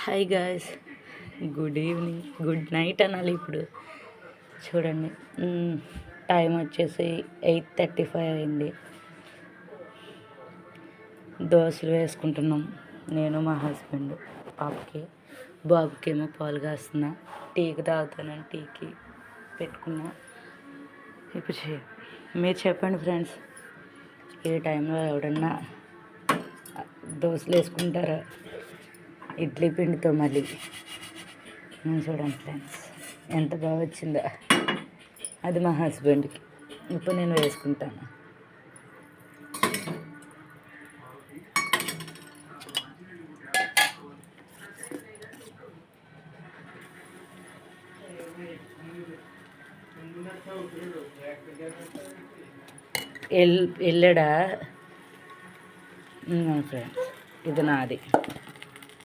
Hi guys, good evening, good night అనాలి ఇప్పుడు. చూడండి, టైం వచ్చేసి 8:35 అయింది. దోశలు వేసుకుంటున్నాం, నేను మా హస్బెండ్. బాబుకేమో పాలు కాస్తున్నా. టీకి తాగుతానని టీకి పెట్టుకున్నా. ఇప్పుడు మీరు చెప్పండి ఫ్రెండ్స్, ఈ టైంలో ఎవడన్నా దోశలు వేసుకుంటారా ఇడ్లీ పిండితో? మళ్ళీ చూడండి ఫ్రెండ్స్, ఎంత బాగా వచ్చిందో. అది మా హస్బెండ్కి. ఇప్పుడు నేను వేసుకుంటాను. వెళ్ళాడా ఫ్రెండ్స్? ఇది నాది.